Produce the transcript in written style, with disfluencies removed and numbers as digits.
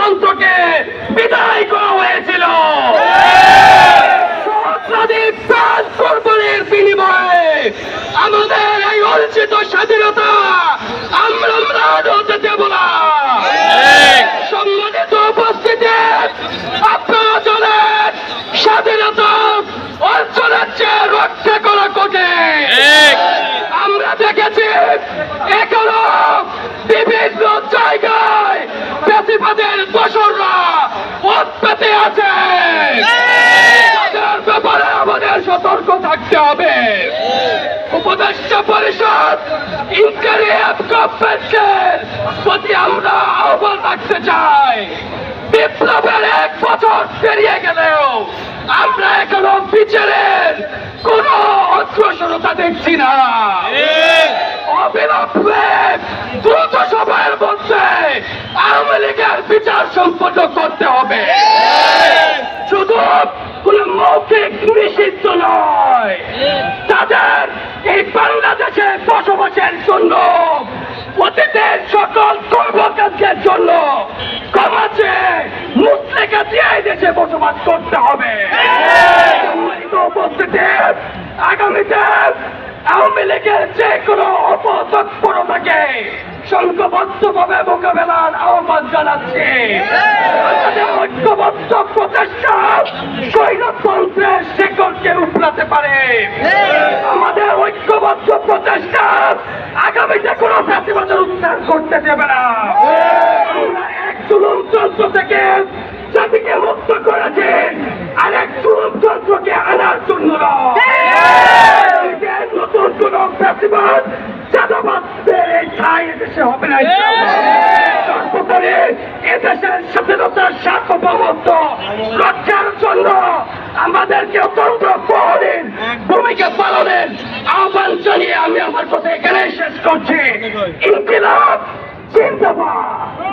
স্বৈরতন্ত্রকে বিদায় করা হয়েছিল। সহস্রাধিক প্রাণ কোরবানির বিনিময়ে আমাদের এই অর্জিত স্বাধীনতা আমরা হতে দেব না। সম্মানিত উপস্থিতি, আপনারা জানেন স্বাধীনতা অর্জনের চেয়ে রক্ষা করা কঠিন। আমরা দেখেছি এখনো বিভিন্ন জায়গায় ফ্যাসিবাদের দোসররা পথ পেতে আছে। তাদের ব্যাপারে আমাদের সতর্ক থাকতে হবে। উপদেষ্টা পরিষদ ইন্টারিম গভর্নমেন্টের প্রতি আমরা আহ্বান রাখতে চাই, বিপ্লবের 1 বছর পেরিয়ে গেলেও আমরা এখনো বিচারের কোন অগ্রসরতা দেখছি না। অবিলম্বে দ্রুত সময়ের মধ্যে আওয়ামী লীগের বিচার সম্পন্ন করতে হবে। শুধু কোন মৌখিক নিষিদ্ধ নয়, তাদের এই বাংলাদেশে বসবাসের জন্য অতীতের সকল কর্মকাণ্ডের জন্য ক্ষমা চেয়ে মুসলিকা দিয়ে দেশে বসবাস করতে হবে। সম্মানিত উপস্থিতি, আগামীতে আওয়ামী লীগের যে কোনো অপতৎপরতাকে সংঘবদ্ধভাবে মোকাবেলার আহ্বান জানাচ্ছি। আমাদের ঐক্যবদ্ধ প্রচেষ্টা স্বৈরতন্ত্রের শিকড়কে উপড়াতে পারে। আমাদের ঐক্যবদ্ধ প্রচেষ্টা আগামীতে কোনো ফ্যাসিবাদের উদ্ধার করতে দেবে না। আমরা এক জুলুমতন্ত্র থেকে জাতিকে মুক্ত করেছি, আর এক জুলুমতন্ত্রকে আনার জন্য নতুন কোন ফ্যাসিবাদ চাঁদাবাদদের এই ঠাই এদেশে হবে না। সর্বোপরি এদেশের স্বাধীনতার সার্বভৌমত্ব রক্ষার জন্য আমাদেরকে অত্যন্ত প্রহরীর ভূমিকা পালনের আহ্বান জানিয়ে আমি আমার কথা এখানে শেষ করছি। ইনকিলাব জিন্দাবাদ।